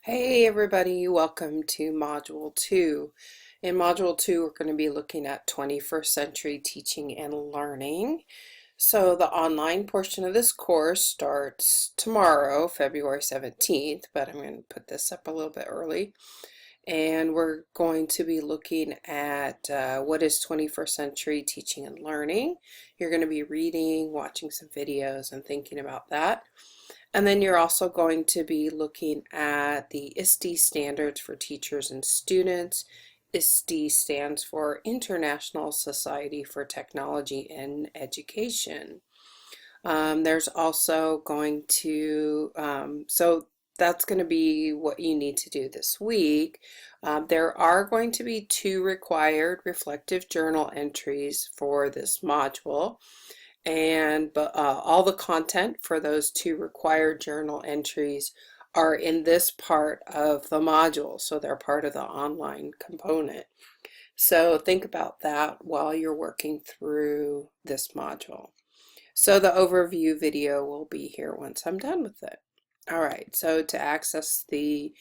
Hey everybody, welcome to Module 2. In Module 2, we're going to be looking at 21st century teaching and learning. So the online portion of this course starts tomorrow, February 17th, but I'm going to put this up a little bit early. And we're going to be looking at what is 21st century teaching and learning. You're going to be reading, watching some videos, and thinking about that. And then you're also going to be looking at the ISTE standards for teachers and students. ISTE stands for International Society for Technology in Education. There's also going to, so that's going to be what you need to do this week. There are going to be 2 required reflective journal entries for this module. But all the content for those 2 required journal entries are in this part of the module, so they're part of the online component. So think about that while you're working through this module. So the overview video will be here once I'm done with it. All right, so to access the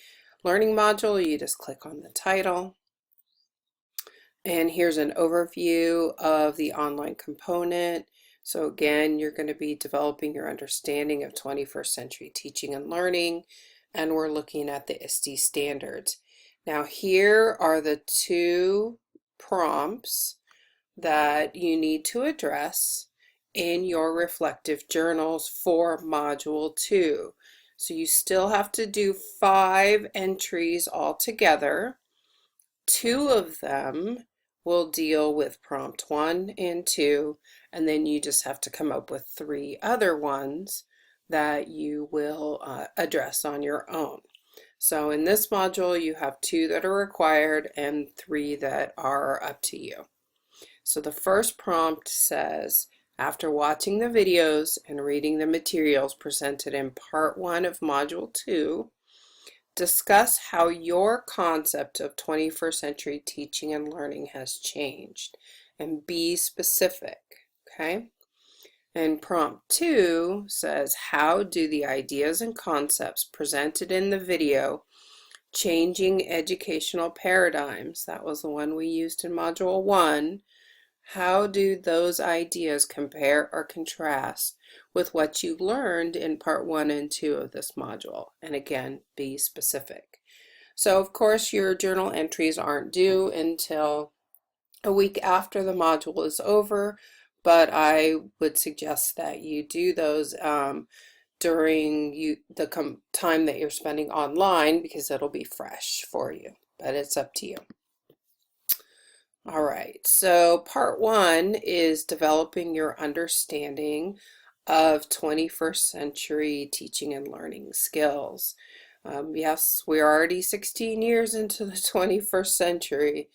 learning module, you just click on the title. And here's an overview of the online component. So again, you're going to be developing your understanding of 21st century teaching and learning, and we're looking at the ISTE standards. Now here are the 2 prompts that you need to address in your reflective journals for Module 2. So you still have to do 5 entries altogether. 2 of them will deal with prompt 1 and 2, and then you just have to come up with 3 other ones that you will address on your own. So in this module, you have 2 that are required and 3 that are up to you. So the first prompt says, after watching the videos and reading the materials presented in part 1 of Module 2, discuss how your concept of 21st century teaching and learning has changed, and be specific, okay? And prompt 2 says, how do the ideas and concepts presented in the video changing educational paradigms, that was the one we used in Module 1, how do those ideas compare or contrast with what you learned in part 1 and 2 of this module? And again, be specific. So of course your journal entries aren't due until a week after the module is over, but I would suggest that you do those during the time that you're spending online, because it'll be fresh for you, but it's up to you. All right, so part 1 is developing your understanding of 21st century teaching and learning skills. Yes, we're already 16 years into the 21st century,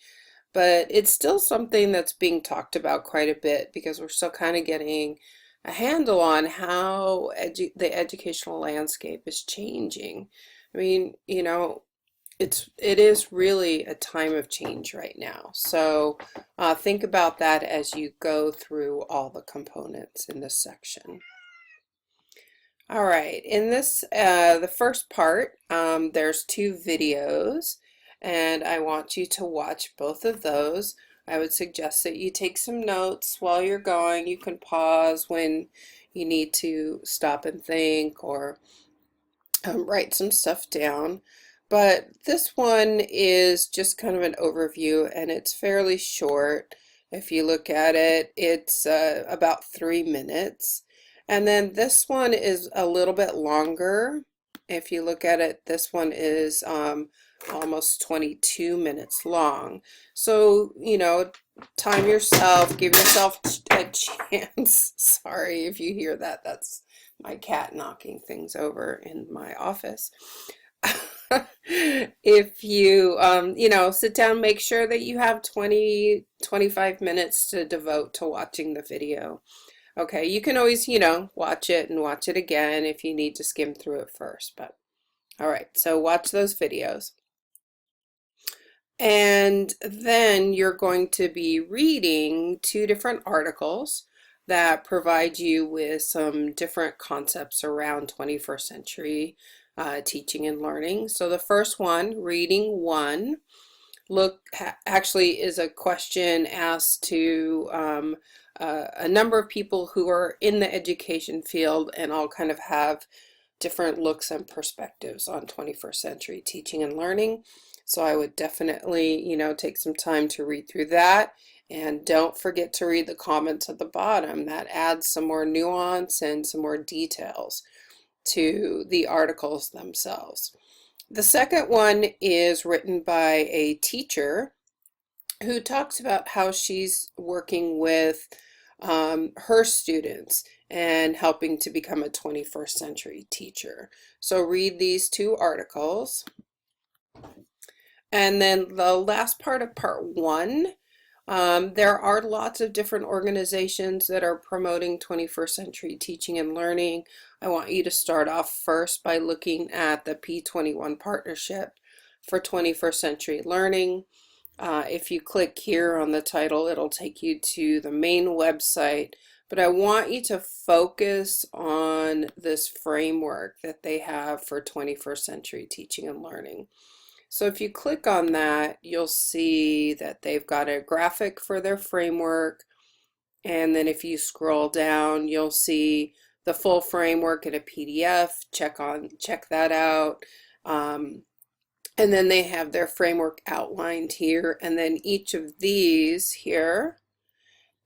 but it's still something that's being talked about quite a bit because we're still kind of getting a handle on how the educational landscape is changing. I mean, you know, it is really a time of change right now. So think about that as you go through all the components in this section. All right, in this, the first part, there's 2 videos, and I want you to watch both of those. I would suggest that you take some notes while you're going. You can pause when you need to stop and think, or write some stuff down. But this one is just kind of an overview, and it's fairly short. If you look at it, it's about 3 minutes. And then this one is a little bit longer. If you look at it, this one is almost 22 minutes long. So, you know, time yourself, give yourself a chance. Sorry if you hear that. That's my cat knocking things over in my office. If you, you know, sit down, make sure that you have 25 minutes to devote to watching the video. Okay, you can always, you know, watch it and watch it again if you need to skim through it first. But all right, so watch those videos. And then you're going to be reading 2 different articles that provide you with some different concepts around 21st century teaching and learning. So the first one, reading one, actually is a question asked to a number of people who are in the education field and all kind of have different looks and perspectives on 21st century teaching and learning. So I would definitely, take some time to read through that. And don't forget to read the comments at the bottom. That adds some more nuance and some more details to the articles themselves. The second one is written by a teacher who talks about how she's working with her students and helping to become a 21st century teacher. So read these two articles. And then the last part of part one, there are lots of different organizations that are promoting 21st century teaching and learning. I want you to start off first by looking at the P21 Partnership for 21st Century Learning. If you click here on the title, it'll take you to the main website, but I want you to focus on this framework that they have for 21st century teaching and learning. So if you click on that, you'll see that they've got a graphic for their framework, and then if you scroll down, you'll see the full framework in a PDF. Check that out. And then they have their framework outlined here, and then each of these here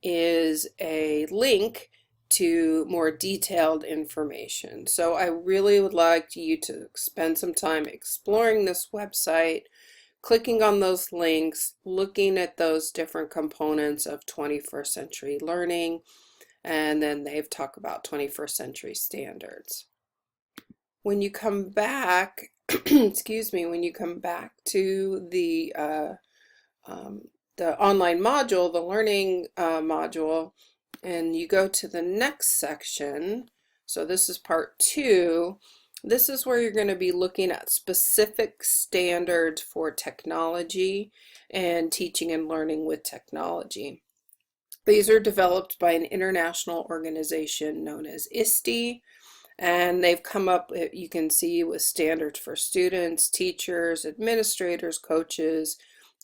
is a link to more detailed information. So I really would like you to spend some time exploring this website, clicking on those links, looking at those different components of 21st century learning, and then they've talked about 21st century standards. When you come back, excuse me, when you come back to the online module, the learning module, and you go to the next section, so this is part two, this is where you're going to be looking at specific standards for technology and teaching and learning with technology. These are developed by an international organization known as ISTE. And they've come up, you can see, with standards for students, teachers, administrators, coaches,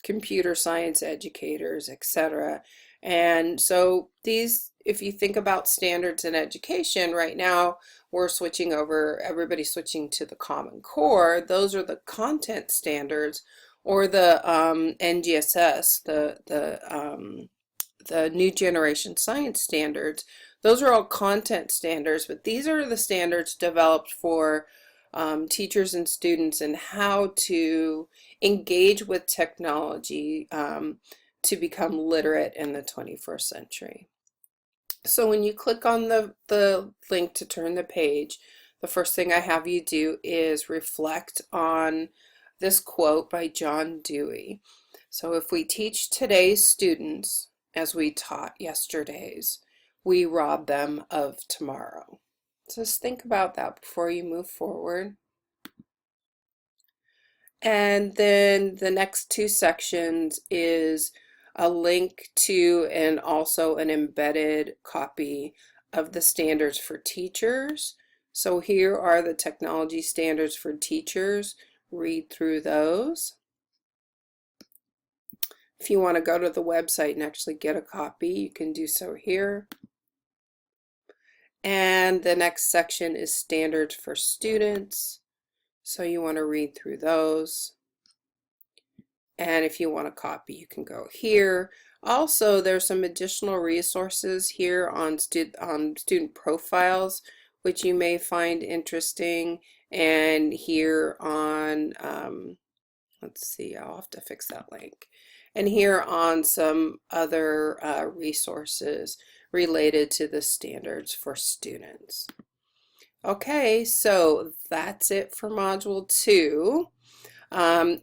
computer science educators, etc. And so these, if you think about standards in education, right now we're switching over, everybody's switching to the Common Core. Those are the content standards, or the NGSS, the New Generation Science Standards. Those are all content standards, but these are the standards developed for teachers and students and how to engage with technology to become literate in the 21st century. So when you click on the link to turn the page, the first thing I have you do is reflect on this quote by John Dewey. So if we teach today's students as we taught yesterday's, we rob them of tomorrow. So just think about that before you move forward. And then the next two sections is a link to and also an embedded copy of the standards for teachers. So here are the technology standards for teachers. Read through those. If you want to go to the website and actually get a copy, you can do so here. And the next section is standards for students. So you want to read through those. And if you want a copy, you can go here. Also, there's some additional resources here on student profiles, which you may find interesting. And here on, let's see, I'll have to fix that link. And here on some other resources related to the standards for students. Okay, so that's it for Module 2.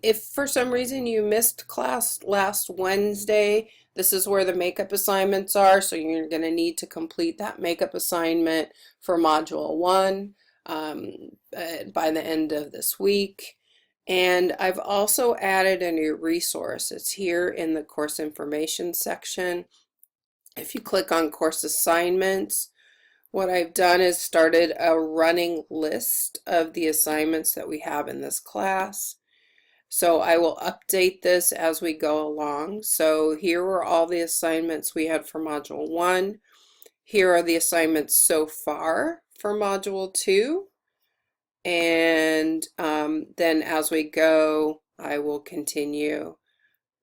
If for some reason you missed class last Wednesday, this is where the makeup assignments are, so you're going to need to complete that makeup assignment for Module 1 by the end of this week. And I've also added a new resource. It's here in the course information section. If you click on course assignments, What I've done is started a running list of the assignments that we have in this class. So I will update this as we go along. So here are all the assignments we had for Module 1. Here are the assignments so far for Module 2. And then as we go, I will continue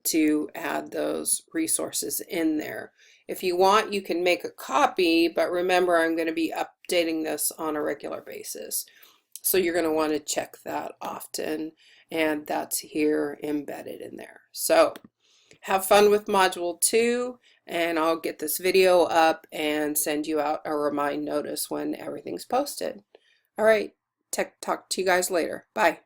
to add those resources in there. If you want, you can make a copy, but remember I'm going to be updating this on a regular basis. So you're going to want to check that often, and that's here embedded in there. So have fun with Module 2, and I'll get this video up and send you out a remind notice when everything's posted. All right, talk to you guys later. Bye.